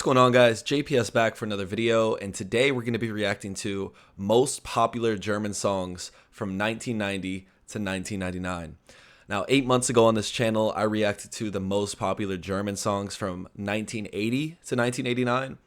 What's going on, guys? JPS back for another video, and today we're going to be reacting to most popular German songs from 1990 to 1999. Now, 8 months ago on this channel, I reacted to the most popular German songs from 1980 to 1989,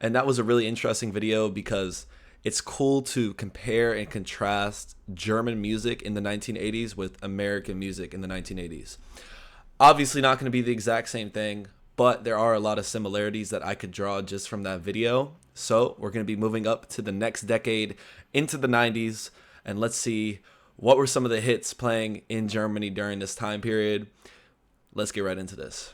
and that was a really interesting video because it's cool to compare and contrast German music in the 1980s with American music in the 1980s. Obviously not going to be the exact same thing, but there are a lot of similarities that I could draw just from that video. So we're going to be moving up to the next decade into the 90s, and let's see what were some of the hits playing in Germany during this time period. Let's get right into this.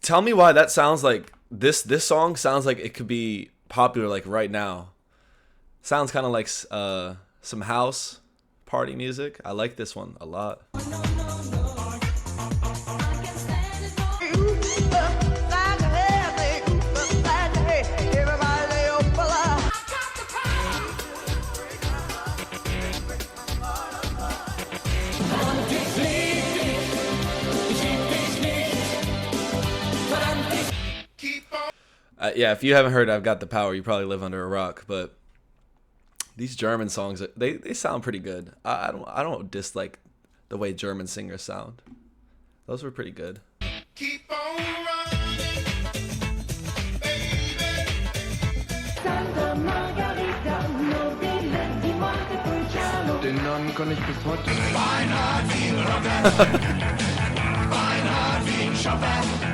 Tell me why that sounds like this song sounds like it could be popular like right now. Sounds kind of like some house party music. I like this one a lot. Yeah, if you haven't heard I've Got the Power, you probably live under a rock, but these German songs, they sound pretty good. I don't dislike the way German singers sound. Those were pretty good. Keep on running, baby. Santa Margarita, nobile, die Morte Pulciano. Den Namen kann ich bis heute. Beinhard wie Robert. Beinhard wie Chopin.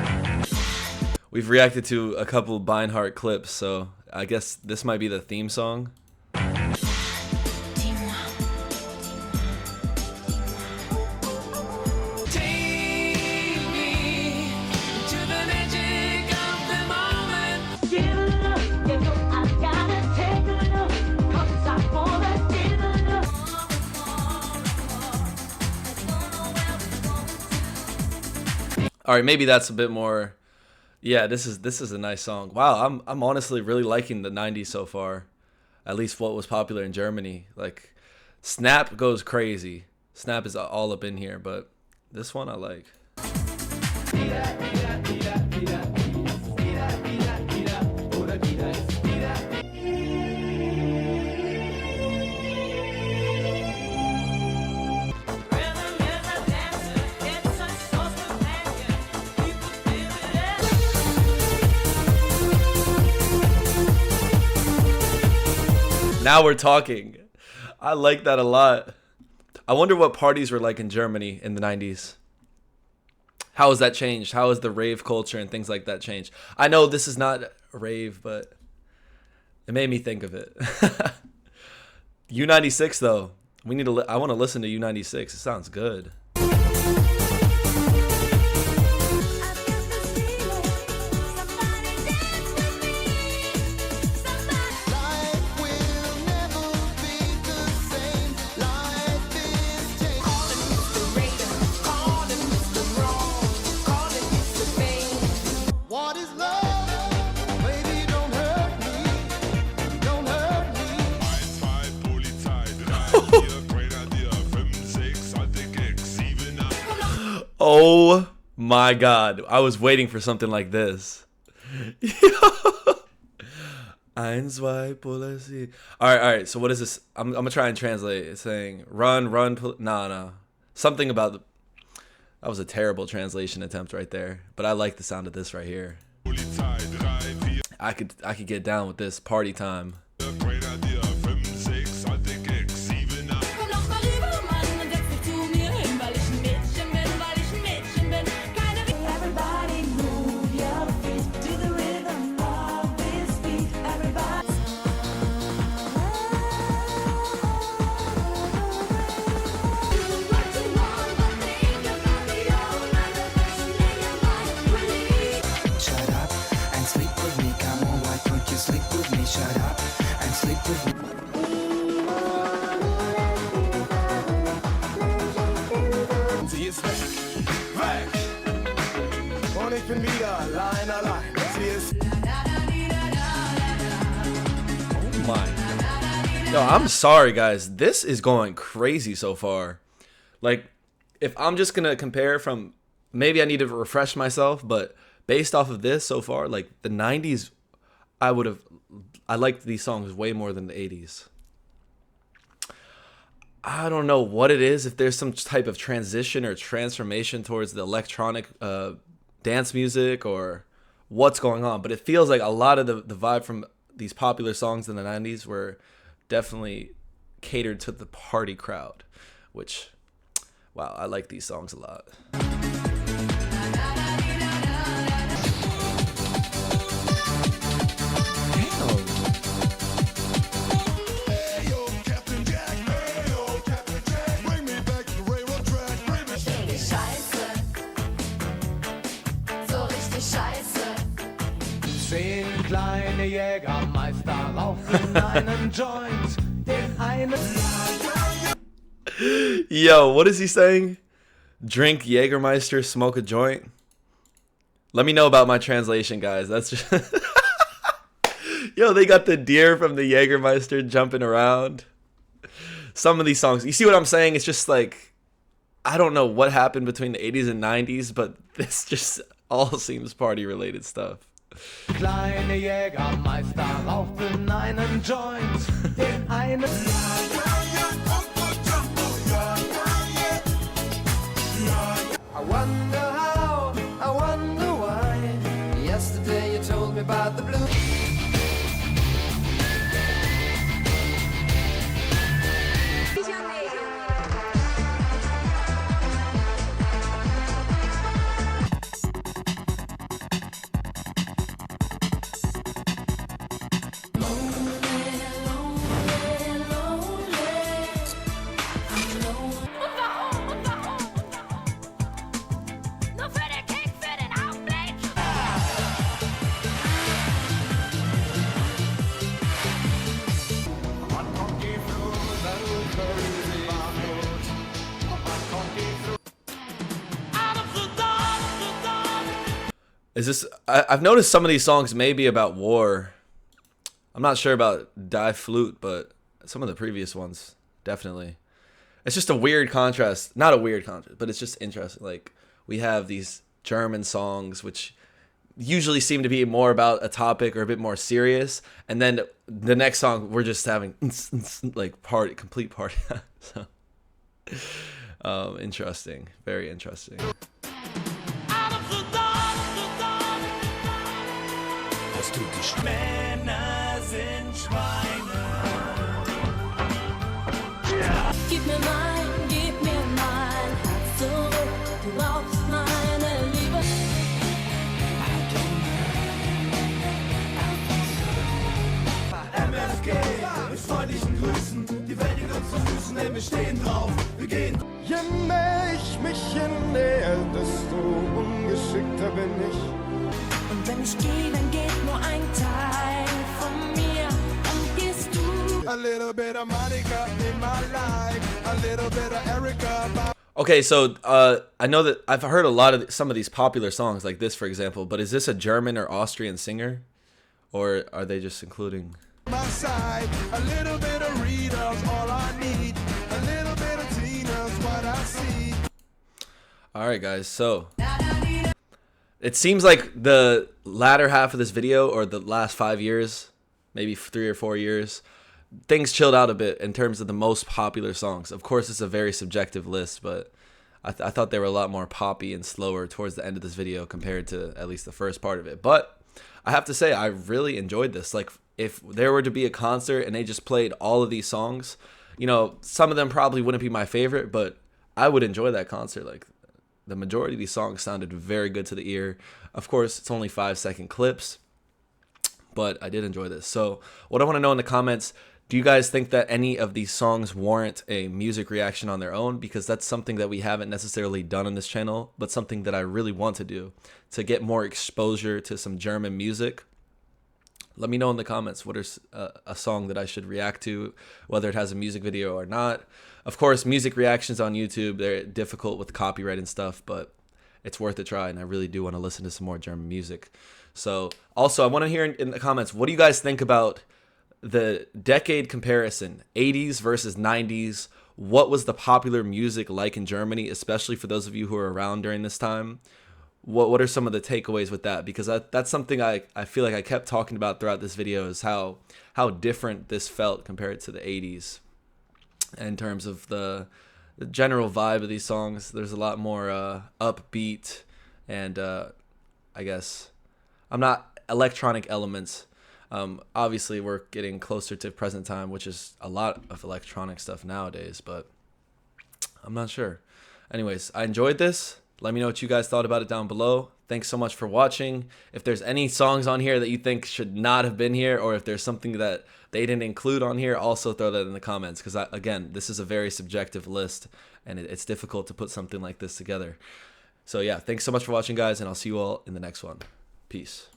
We've reacted to a couple Beinhardt clips, so I guess this might be the theme song. All right, maybe that's a bit more. Yeah, this is a nice song. Wow, I'm honestly really liking the 90s so far. At least what was popular in Germany. Like Snap goes crazy. Snap is all up in here, but this one I like. Now we're talking. I like that a lot. I wonder what parties were like in Germany in the 90s. How has that changed? How has the rave culture and things like that changed? I know this is not a rave, but it made me think of it. U96 though. I want to listen to U96. It sounds good. Oh my God. I was waiting for something like this. Ein, zwei, policy. All right. So what is this? I'm going to try and translate. It's saying run. No. Something about that was a terrible translation attempt right there. But I like the sound of this right here. I could get down with this party time. Shut up and sleep with me. Come on, why don't you sleep with me? Shut up und ich bin wieder allein. Sie ist Oh my. Yo, I'm sorry, guys. This is going crazy so far. Like, if I'm just gonna compare from, maybe I need to refresh myself, but based off of this so far, like the 90s, I liked these songs way more than the 80s. I don't know what it is, if there's some type of transition or transformation towards the electronic dance music or what's going on, but it feels like a lot of the vibe from these popular songs in the 90s were definitely catered to the party crowd, which, wow, I like these songs a lot. Zehn kleine Jägermeister rauchen einen Joint, den einen. Yo, what is he saying? Drink Jägermeister, smoke a joint? Let me know about my translation, guys. That's just Yo, they got the deer from the Jägermeister jumping around. Some of these songs, you see what I'm saying? It's just like, I don't know what happened between the 80s and 90s, but this just all seems party related stuff. Kleine Jägermeister rauchten einen Joint, den einen. I wonder how, I wonder why. Yesterday you told me about the blue. Is this? I've noticed some of these songs may be about war. I'm not sure about Die Flute, but some of the previous ones, definitely. It's just a weird contrast. Not a weird contrast, but it's just interesting. Like, we have these German songs, which usually seem to be more about a topic or a bit more serious. And then the next song, we're just having, like, complete party. So, interesting. Very interesting. Männer sind Schweine. Gib mir mein Herz zurück. Du brauchst meine Liebe. MFG mit freundlichen Grüßen. Die Welt liegt uns zu Füßen, denn wir stehen drauf. Wir gehen. Je mehr ich mich ernähre, desto ungeschickter bin ich. Und wenn ich gehe, dann geht nur ein Teil von mir. Dann gehst du. A little bit of Monica in my life. A little bit of Erica. Okay, so I know that I've heard a lot of some of these popular songs, like this, for example. But is this a German or Austrian singer, or are they just including? My side, a little bit of Rita's all I need. A little bit of Tina's what I see. All right, guys. So it seems like the latter half of this video, or the last 5 years, maybe 3 or 4 years, things chilled out a bit in terms of the most popular songs. Of course, it's a very subjective list, but I thought they were a lot more poppy and slower towards the end of this video compared to at least the first part of it. But I have to say, I really enjoyed this. Like, if there were to be a concert and they just played all of these songs, you know, some of them probably wouldn't be my favorite, but I would enjoy that concert. Like, the majority of these songs sounded very good to the ear. Of course, it's only 5-second clips, but I did enjoy this. So what I want to know in the comments, do you guys think that any of these songs warrant a music reaction on their own? Because that's something that we haven't necessarily done on this channel, but something that I really want to do to get more exposure to some German music. Let me know in the comments what is a song that I should react to, whether it has a music video or not. Of course, music reactions on YouTube, they're difficult with copyright and stuff, but it's worth a try, and I really do want to listen to some more German music. So also, I want to hear in the comments, what do you guys think about the decade comparison, 80s versus 90s? What was the popular music like in Germany, especially for those of you who are around during this time? What are some of the takeaways with that? Because that's something I feel like I kept talking about throughout this video, is how different this felt compared to the 80s in terms of the general vibe of these songs. There's a lot more upbeat and I guess I'm not electronic elements. Obviously, we're getting closer to present time, which is a lot of electronic stuff nowadays, but I'm not sure. Anyways, I enjoyed this. Let me know what you guys thought about it down below. Thanks so much for watching. If there's any songs on here that you think should not have been here, or if there's something that they didn't include on here, also throw that in the comments, because again, this is a very subjective list, and it's difficult to put something like this together. So yeah, thanks so much for watching, guys, and I'll see you all in the next one. Peace.